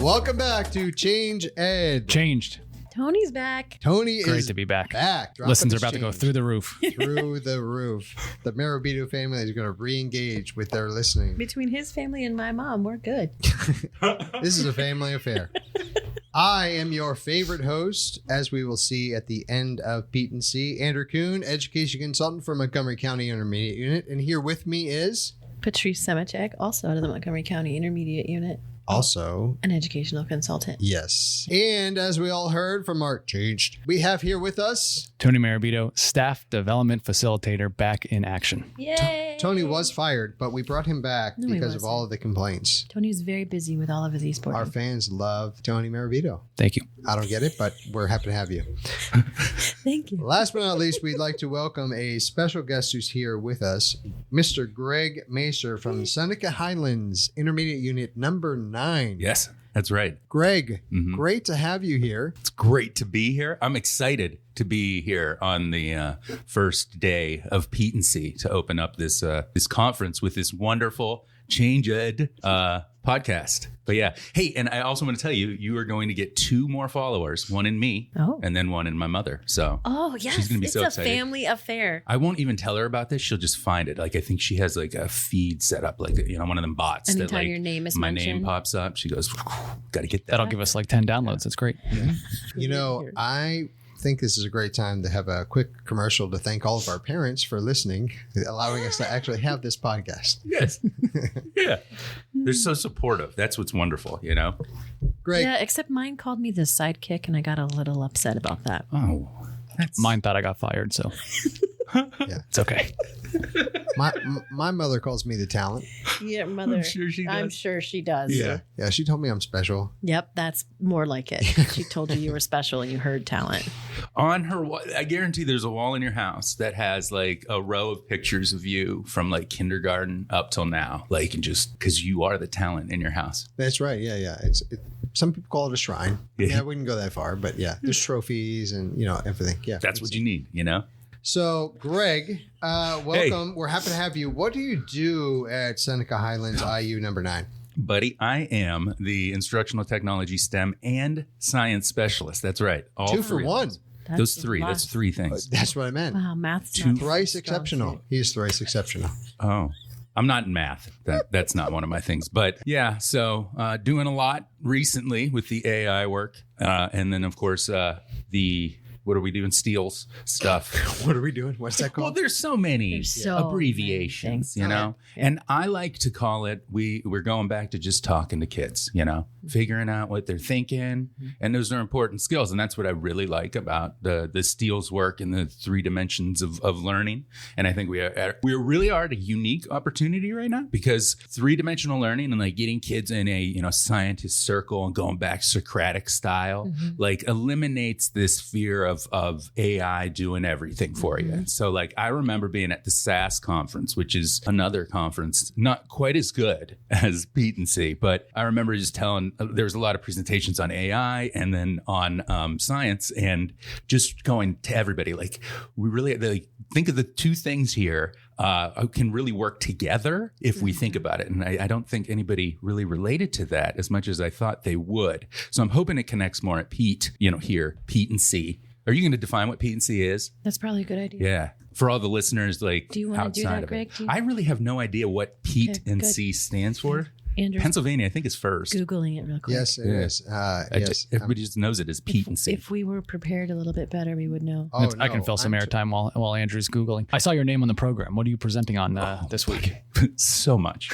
Welcome back to Change Ed. Changed. Tony's back. Tony is Great to be back. Listens are about to go through the roof. Through the roof. The Marabito family is going to re-engage with their listening. Between his family and my mom, we're good. This is a family affair. I am your favorite host, as we will see at the end of PETE&C, Andrew Kuhn, education consultant for Montgomery County Intermediate Unit. And here with me is... Patrice Semichek, also out of the Montgomery County Intermediate Unit. Also, an educational consultant. Yes. And as we all heard from our Changed, we have here with us... Tony Marabito, staff development facilitator, back in action. Yay! Tony was fired, but we brought him back because of all of the complaints. Tony was very busy with all of his esports. Our fans love Tony Marabito. Thank you. I don't get it, but we're happy to have you. Thank you. Last but not least, we'd like to welcome a special guest who's here with us, Mr. Greg Macer from Seneca Highlands Intermediate Unit number 9. Yes, that's right. Greg, great to have you here. It's great to be here. I'm excited to be here on the first day of PETE&C to open up this conference with this wonderful Change Ed podcast. But yeah, hey, and I also want to tell you, you are going to get 2 more followers, one in me and then one in my mother. So yes, she's going to be so excited. It's a family affair. I won't even tell her about this. She'll just find it. Like, I think she has like a feed set up, like, one of them bots. Anytime that like your name is my mentioned. name pops up. She goes, got to get that. That'll give us like 10 downloads. That's great. I think this is a great time to have a quick commercial to thank all of our parents for listening, allowing us to actually have this podcast. Yes. Yeah. They're so supportive. That's what's wonderful, Great. Yeah, except mine called me the sidekick, and I got a little upset about that. Oh, mine thought I got fired, so Yeah. it's okay. My mother calls me the talent. Yeah, mother. I'm sure she does. I'm sure she does. Yeah, she told me I'm special. Yep, that's more like it. She told you were special and you heard talent. On her wall, I guarantee there's a wall in your house that has like a row of pictures of you from like kindergarten up till now, like, and just because you are the talent in your house. That's right. Yeah. Some people call it a shrine. Yeah, I wouldn't go that far, but yeah, there's trophies and everything. Yeah, that's what you need. So, Greg, welcome. Hey. We're happy to have you. What do you do at Seneca Highlands IU number 9? Buddy, I am the instructional technology, STEM, and science specialist. That's right. All 2 for 1. Those 3. That's 3 things. That's what I meant. Wow, math's thrice exceptional. He's thrice exceptional. Oh, I'm not in math. That's not one of my things. But yeah, so doing a lot recently with the AI work. And then, of course, what are we doing? Steels stuff. What are we doing? What's that called? Well, there's so many abbreviations, And I like to call it, we're going back to just talking to kids, figuring out what they're thinking. And those are important skills. And that's what I really like about the Steels work and the 3 dimensions of learning. And I think we really are at a unique opportunity right now, because 3-dimensional learning and like getting kids in a scientist circle and going back Socratic style, like eliminates this fear of AI doing everything for you. So like I remember being at the SAS conference, which is another conference, not quite as good as PETE&C, but I remember just telling, there was a lot of presentations on AI and then on science, and just going to everybody, like, we really think of the 2 things here can really work together if we think about it. And I don't think anybody really related to that as much as I thought they would. So I'm hoping it connects more at PETE, here, PETE&C. Are you going to define what PETE&C is? That's probably a good idea. Yeah. For all the listeners, like, do you want to do that, Greg? I really have no idea what PETE&C stands for. Andrew, Pennsylvania, I think, is first. Googling it real quick. Yes, it is. Yes. Everybody just knows it as PETE&C. If we were prepared a little bit better, we would know. I can fill some airtime while Andrew's Googling. I saw your name on the program. What are you presenting on this week? So much.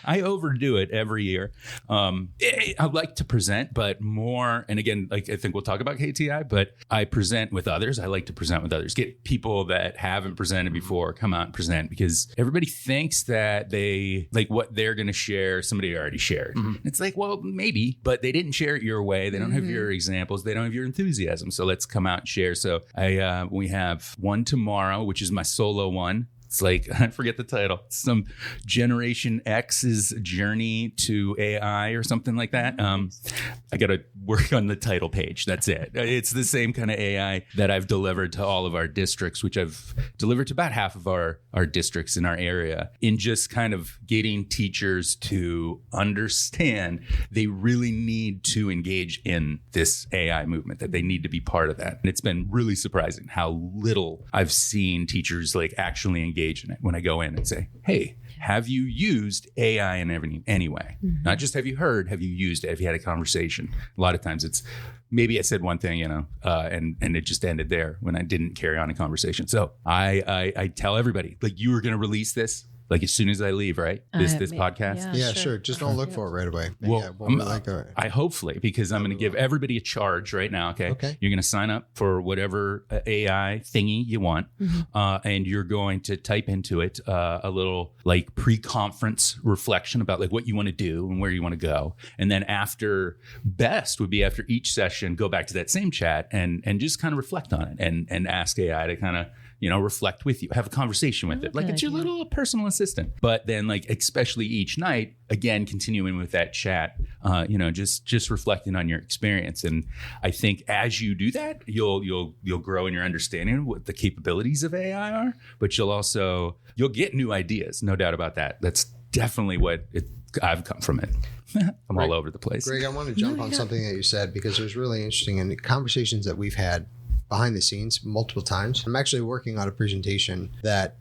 I overdo it every year. I like to present, but more, and again, like I think we'll talk about KTI, but I present with others. I like to present with others. Get people that haven't presented before come out and present, because everybody thinks that they, like, what they're going to share, somebody already shared. It's like, well, maybe, but they didn't share it your way. They don't have your examples. They don't have your enthusiasm. So let's come out and share. So we have one tomorrow, which is my solo one. It's like, I forget the title, some Generation X's journey to AI or something like that. I got to work on the title page. That's it. It's the same kind of AI that I've delivered to all of our districts, which I've delivered to about half of our districts in our area, in just kind of getting teachers to understand they really need to engage in this AI movement, that they need to be part of that. And it's been really surprising how little I've seen teachers like actually engage in it when I go in and say, hey, have you used AI in any way? Mm-hmm. Not just have you heard, have you used it? Have you had a conversation? A lot of times it's maybe I said one thing, and it just ended there when I didn't carry on a conversation. So I tell everybody, like, you were going to release this like as soon as I leave, right? This podcast. Yeah, sure. Just don't look for it right away. Well, I hopefully, because I'm going to give everybody a charge right now. Okay. You're going to sign up for whatever AI thingy you want. Mm-hmm. And you're going to type into it a little like pre-conference reflection about like what you want to do and where you want to go. And then after each session, go back to that same chat and just kind of reflect on it and ask AI to kind of, reflect with you, have a conversation with it. Like it's your little personal assistant. But then like, especially each night, again, continuing with that chat, just reflecting on your experience. And I think as you do that, you'll grow in your understanding of what the capabilities of AI are, but you'll get new ideas. No doubt about that. That's definitely I've come from it. I'm Greg, all over the place. Greg, I want to jump on something that you said, because it was really interesting in the conversations that we've had behind the scenes multiple times. I'm actually working on a presentation that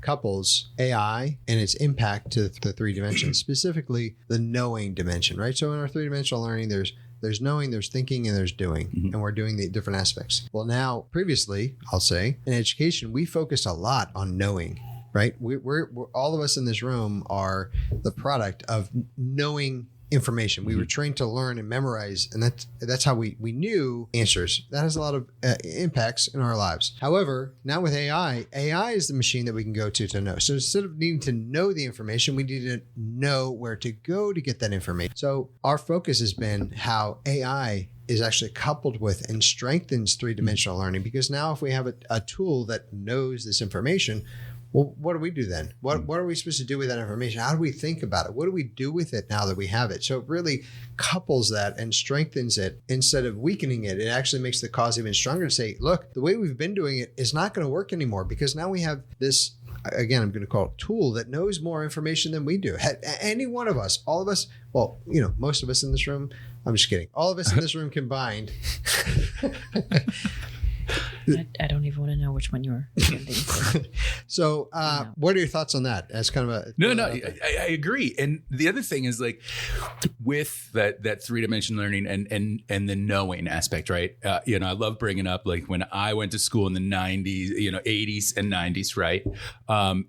couples AI and its impact to the three dimensions, specifically the knowing dimension, right? So in our three-dimensional learning, there's knowing, there's thinking, and there's doing, and we're doing the different aspects. Well, now, previously, I'll say, in education, we focused a lot on knowing, right? We're all of us in this room are the product of knowing information. We were trained to learn and memorize, and that's how we knew answers. That has a lot of impacts in our lives. However, now with AI is the machine that we can go to know. So instead of needing to know the information, we need to know where to go to get that information. So our focus has been how AI is actually coupled with and strengthens three-dimensional learning, because now if we have a tool that knows this information, well, what do we do then? What are we supposed to do with that information? How do we think about it? What do we do with it now that we have it? So it really couples that and strengthens it instead of weakening it. It actually makes the cause even stronger to say, look, the way we've been doing it is not going to work anymore, because now we have this, again, I'm going to call it tool that knows more information than we do. Any one of us, all of us, well, most of us in this room, I'm just kidding. All of us in this room combined. I don't even want to know which one you were attending. So what are your thoughts on that? As kind of a I agree. And the other thing is, like, with that three-dimensional learning and the knowing aspect, right? I love bringing up, like, when I went to school in the 90s, 80s and 90s, right?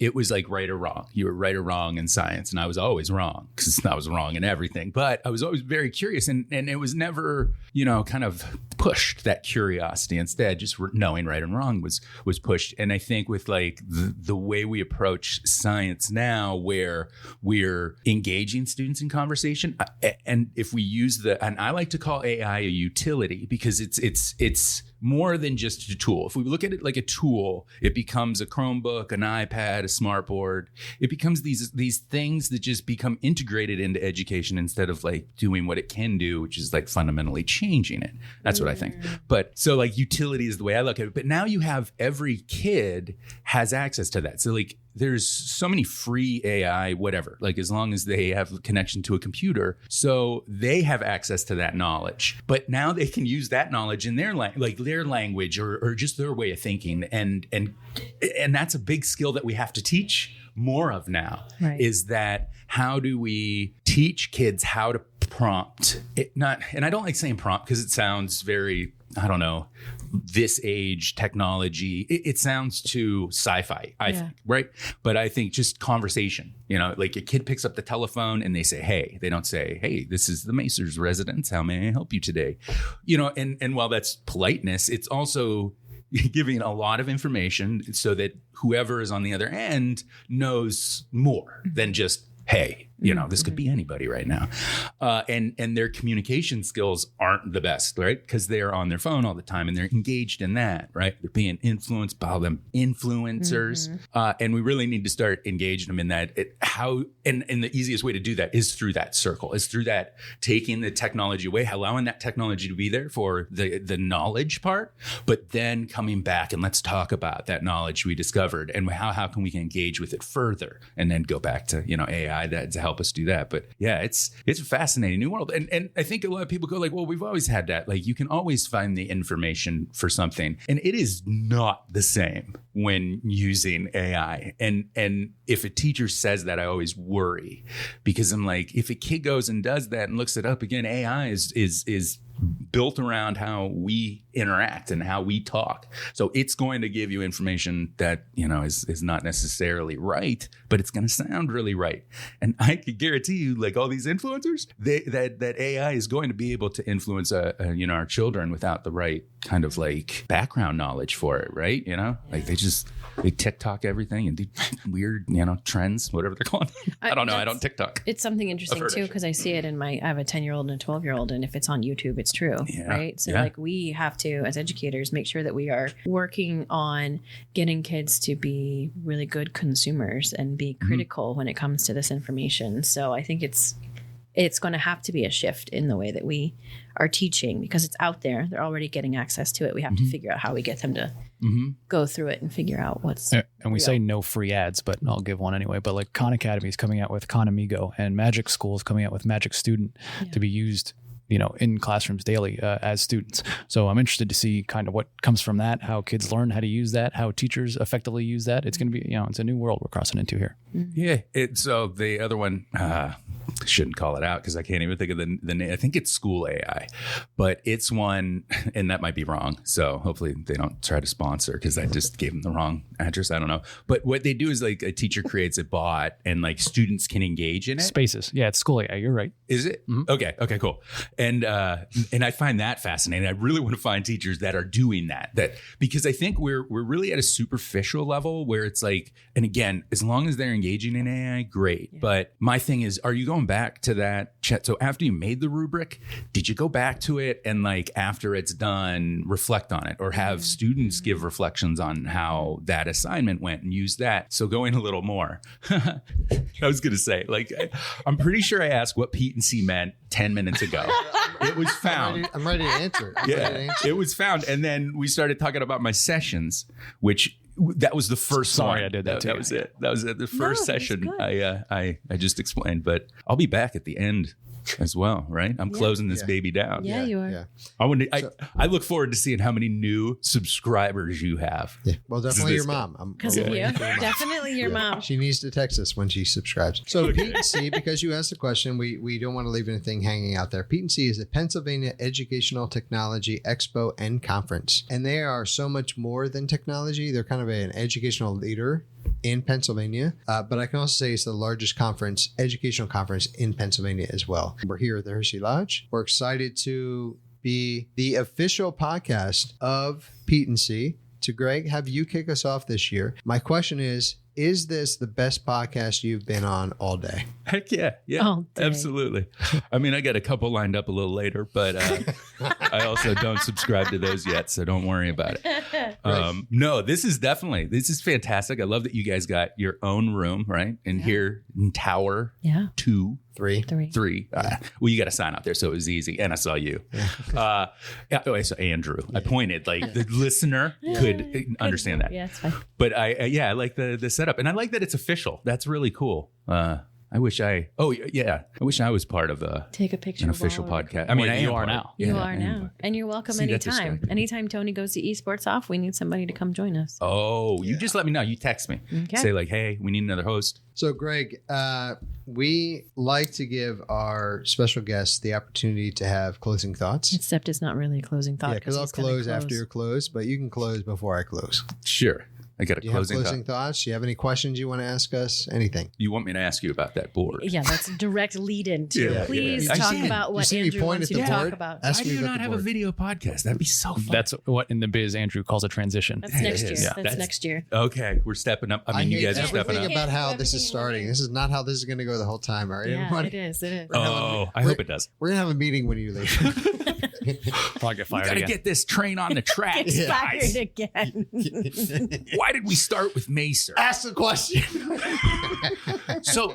It was like right or wrong. You were right or wrong in science, and I was always wrong, because I was wrong in everything. But I was always very curious, and it was never, kind of pushed, that curiosity. Instead, just knowing right and wrong was pushed. And I think with like the way we approach science now, where we're engaging students in conversation, and if we use and I like to call AI a utility, because it's more than just a tool. If we look at it like a tool, it becomes a Chromebook, an iPad, a smartboard. It becomes these things that just become integrated into education instead of like doing what it can do, which is like fundamentally changing it. That's what I think. But so like utility is the way I look at it. But now you have every kid has access to that. So like there's so many free AI, whatever, like as long as they have a connection to a computer. So they have access to that knowledge, but now they can use that knowledge in their language or just their way of thinking. And that's a big skill that we have to teach more of now, right? Is that how do we teach kids how to prompt it? And I don't like saying prompt because it sounds very, I don't know, this age technology. It sounds too sci-fi, I think, right? But I think just conversation, like a kid picks up the telephone and they say, hey, they don't say, hey, this is the Macer's residence. How may I help you today? And while that's politeness, it's also giving a lot of information so that whoever is on the other end knows more than just, hey, This could be anybody right now. And their communication skills aren't the best, right? Because they're on their phone all the time and they're engaged in that, right? They're being influenced by them influencers. And we really need to start engaging them in that. And the easiest way to do that is through that circle, is through that taking the technology away, allowing that technology to be there for the knowledge part, but then coming back and let's talk about that knowledge we discovered and how can we engage with it further, and then go back to AI to help us do that. But yeah, it's a fascinating new world, and I think a lot of people go like, well, we've always had that. Like, you can always find the information for something, and it is not the same when using AI. And if a teacher says that, I always worry, because I'm like, if a kid goes and does that and looks it up again, AI is built around how we interact and how we talk. So it's going to give you information that, is not necessarily right, but it's going to sound really right. And I can guarantee you, like all these influencers, that AI is going to be able to influence, our children without the right kind of like background knowledge for it, right? Like they TikTok everything and do weird, trends, whatever they're called. I don't know. I don't TikTok. It's something interesting too, because I see it in I have a 10-year-old and a 12-year-old, and if it's on YouTube, it's true, right? So like we have to, as educators, make sure that we are working on getting kids to be really good consumers and be critical when it comes to this information. So I think it's going to have to be a shift in the way that we are teaching, because it's out there. They're already getting access to it. We have to figure out how we get them to go through it and figure out what's And we real. say no free ads, but I'll give one anyway. But like Khan Academy is coming out with Khan Amigo, and Magic School is coming out with Magic Student to be used in classrooms daily as students. So I'm interested to see kind of what comes from that, how kids learn how to use that, how teachers effectively use that. It's going to be, it's a new world we're crossing into here. Yeah. So the other one, shouldn't call it out because I can't even think of the name. I think it's School AI, but it's one, and that might be wrong. So hopefully they don't try to sponsor, because I just gave them the wrong address. I don't know. But what they do is like a teacher creates a bot and like students can engage in it. Spaces. Yeah, it's School AI. You're right. Is it? Okay, cool. And I find that fascinating. I really want to find teachers that are doing that because I think we're really at a superficial level where it's like, and again, as long as they're engaging in AI, great. Yeah. But my thing is, are you going back to that chat? So after you made the rubric, did you go back to it and like after it's done, reflect on it, or have students give reflections on how that assignment went and use that? So go in a little more. I was going to say, like, I'm pretty sure I asked what PETE&C meant 10 minutes ago. It was found. I'm ready to answer. It was found. And then we started talking about my sessions, which that was the first one. I did that too. That was it. That was it. The first session I just explained, but I'll be back at the end as well, right? I'm closing this baby down. Yeah, you are. Yeah. I look forward to seeing how many new subscribers you have. Yeah. Well, definitely your mom. Because of you. Definitely your mom. She needs to text us when she subscribes. So PETE&C, because you asked the question, we don't want to leave anything hanging out there. PETE&C is a Pennsylvania Educational Technology Expo and Conference. And they are so much more than technology. They're kind of an educational leader in Pennsylvania, but I can also say it's the largest educational conference in Pennsylvania as well. We're here at the Hershey Lodge. We're excited to be the official podcast of PETE&C. To Greg, have you kick us off this year? My question is this the best podcast you've been on all day? Heck yeah. Absolutely. I mean, I got a couple lined up a little later, but I also don't subscribe to those yet, so don't worry about it. No, this is fantastic. I love that you guys got your own room, right? And here in Tower 2. Three. Well, you got to sign up there, so it was easy. And I saw you. Yeah. So Andrew, I pointed, like the listener could understand that. Yeah, it's fine. But I like the setup, and I like that it's official. That's really cool. I wish I was part of take a picture an official podcast. I mean, you are now. You are now. And you're welcome anytime. Anytime Tony goes to esports off, we need somebody to come join us. Oh, you just let me know. You text me. Okay. Say like, hey, we need another host. So Greg, we like to give our special guests the opportunity to have closing thoughts. Except it's not really a closing thought. Yeah, because I'll close after you're closed, but you can close before I close. Sure. I got a Do you have closing closing thought. thoughts? Do you have any questions you want to ask us? Anything? You want me to ask you about that board? Yeah, that's a direct lead into Yeah, Please yeah. talk I see. about You what see me Andrew point wants at you the to talk board? about. Ask Why me do you about not the have a board. video podcast? That'd be so fun. That's what in the biz Andrew calls a transition. That's next it year. is. Yeah. That's next year. Okay, we're stepping up. I mean, you hate guys are stepping everything up. about how Everything this is in starting. between. This is not how this is going to go the whole time. All right, Yeah, everybody? it is. It is. Oh, I hope it does. We're going to have a meeting when you leave. Probably get We fired got to again. get this train on the tracks, Get guys. fired again. Why did we start with Macer? Ask the question. So,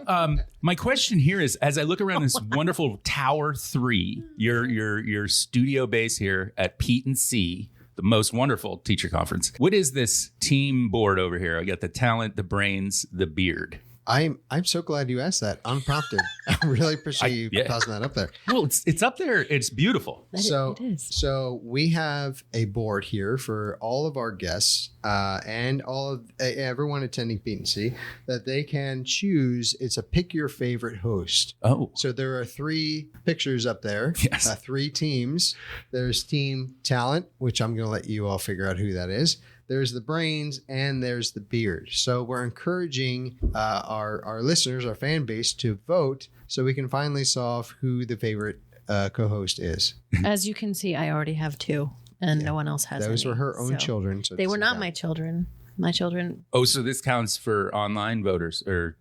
my question here is: as I look around this wonderful Tower 3, your studio base here at PETE&C, the most wonderful teacher conference. What is this team board over here? I got the talent, the brains, the beard. I'm so glad you asked that unprompted. I really appreciate you yeah. tossing that up there. Well, it's up there. It's beautiful. So, it is. so we have a board here for all of our guests and all of everyone attending PETE&C that they can choose. It's a pick your favorite host. Oh, So there are 3 pictures up there. Yes. 3 teams. There's Team Talent, which I'm going to let you all figure out who that is. There's the brains and there's the beard. So we're encouraging our listeners, our fan base, to vote so we can finally solve who the favorite co-host is. As you can see, I already have 2, and no one else has. Those any, were her own so children. So They this were is not that. my children. My children. oh, so this counts for online voters or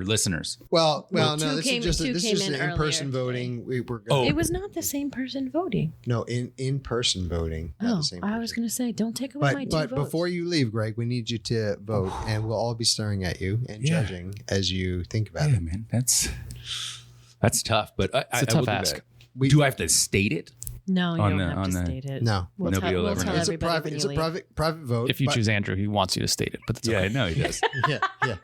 listeners. Well, Well, no. two This came- is just two this came is in an in-person earlier voting. We're Oh. going It was not the same person voting. no in-person voting. Not Oh, the same I was person. going to say, don't take away my 2 But votes. before you leave, Greg, we need you to vote, and we'll all be staring at you and Yeah. judging as you think about Yeah, it. man, that's tough. But I It's a will tough do ask. that. Do I have to state it? No, you on don't the- have on to the- state it. No. We'll Nobody tell, will we'll ever tell know. It's a everybody private. when It's you a leave. private vote. If you but- choose Andrew, he wants you to state it, but it's Yeah, okay. I know he does. yeah, yeah.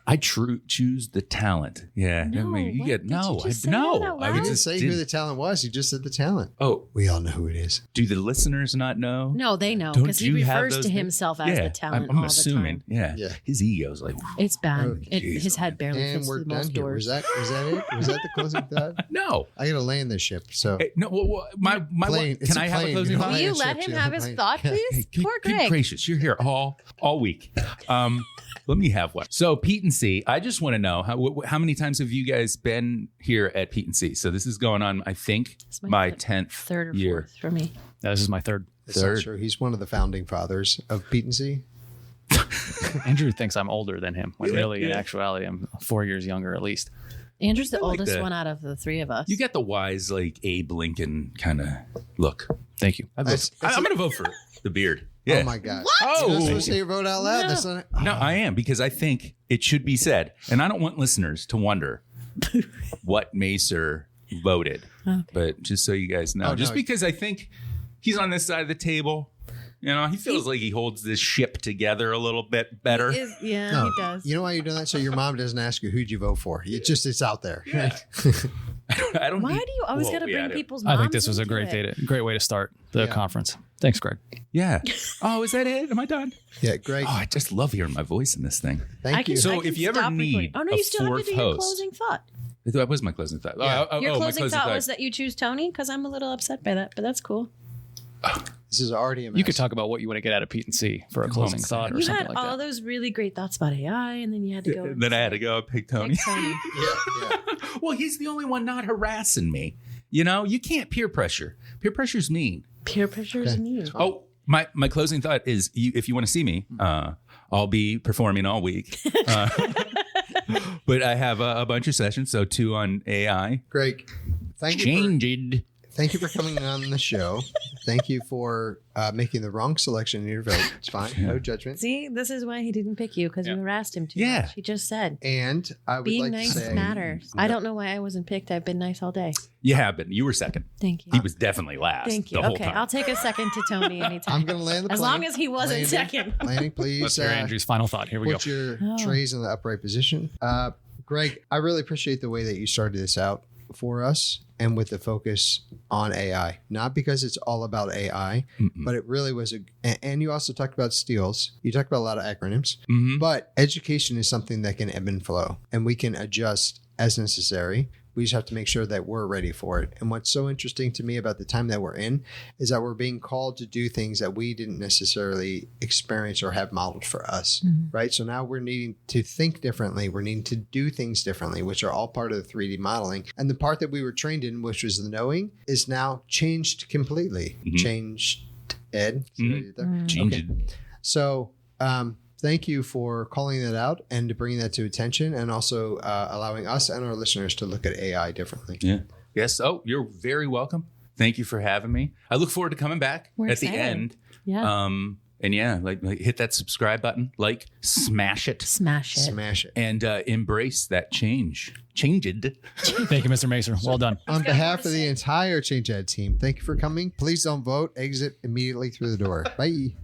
I choose the talent. Yeah, No, you what? get Did no. you just say no, that out I loud? You would didn't just say who the talent was. You just said the talent. Oh, We all know who it is. do the listeners not know? No, they know Don't because he you have refers those to things? himself as the talent I'm all assuming. the time. Yeah. Yeah. His ego's like, It's bad. Oh, geez. His head barely And fits we're through done most here. doors. Was that it? Was that the closing thought? no. I gotta land this ship. So Hey, no, my Plane. It's can a I have a plane. closing You know, thought? Will you Lion let ships, him yeah, have his lion. thought, Yeah. please? Good, Poor good Greg. gracious, you're here all week. Let me have one. So PETE&C, I just want to know how many times have you guys been here at PETE&C? So this is going on, I think, It's my third- 10th third or year. 4th for me. This is my third. It's not Third. true. He's one of the founding fathers of PETE&C. Andrew thinks I'm older than him, when Yeah, really, in yeah. actuality, I'm 4 years younger at least. Andrew's the I like oldest that. one out of the 3 of us. You get the wise, like Abe Lincoln kind of look. Thank you. I'm That's- going to vote for the beard. Yeah. Oh my God! Oh. You're not supposed to say your vote out loud. No. That's not. No, I am because I think it should be said, and I don't want listeners to wonder what Macer voted. Okay. But just so you guys know, Oh, just no. because I think he's on this side of the table, you know, he feels like he holds this ship together a little bit better. Yeah, No. he does. You know why you're doing that? So your mom doesn't ask you who'd you vote for. It's out there. Yeah. I don't Why need- do you always Whoa, got to yeah, bring I do. people's moms I think this was a into great it? great way to start the Yeah. conference. Thanks, Greg. Yeah. Oh, is that it? Am I done? Yeah, Greg. Oh, I just love hearing my voice in this thing. Thank I can, you. So I can if you ever stop need recording. Oh no, a you still have to fourth do your host- closing thought. That was my closing thought. Yeah. Your my closing thought was that you choose Tony because I'm a little upset by that, but that's cool. This is already a mess. You could talk about what you want to get out of PETE&C for a closing thought or You something had like all that. those really great thoughts about AI, and then you had to go. Then I had to go pick Tony. Pick Tony. Yeah. Well, he's the only one not harassing me. You know, you can't peer pressure. Peer pressure's mean. Peer pressure is Okay. mean. Oh, my closing thought is if you want to see me, I'll be performing all week. But I have a bunch of sessions, so 2 on AI. Greg, thank you. Changed. Thank you for coming on the show. Thank you for making the wrong selection in your vote. It's fine. No judgment. See, this is why he didn't pick you because you Yeah. harassed him too Yeah. much. He just said And I would being like nice to say, matters. I don't know why I wasn't picked. I've been nice all day. You have been. You were second. Thank you. He was definitely last. Thank you. The whole Okay, time. I'll take a second to Tony anytime. I'm going to land the as plane. long as he wasn't second. Landing, please. Let's hear Andrew's final thought. Here we go. Put your Oh. trays in the upright position. Greg, I really appreciate the way that you started this out for us and with the focus on AI. Not because it's all about AI, but it really was and you also talked about steals. You talked about a lot of acronyms, Mhm. but education is something that can ebb and flow and we can adjust as necessary We just have to make sure that we're ready for it. And what's so interesting to me about the time that we're in is that we're being called to do things that we didn't necessarily experience or have modeled for us, right? So now we're needing to think differently. We're needing to do things differently, which are all part of the 3D modeling. And the part that we were trained in, which was the knowing, is now changed completely. Changed, Ed? Changed. Okay. So, thank you for calling that out and bringing that to attention, and also allowing us and our listeners to look at AI differently. Yeah. Yes. Oh, you're very welcome. Thank you for having me. I look forward to coming back at the end. Yeah. And yeah, like hit that subscribe button, smash it, and embrace that change. Changed. Thank you, Mr. Macer. Well done. On behalf of the entire Change Ed team, thank you for coming. Please don't vote. Exit immediately through the door. Bye.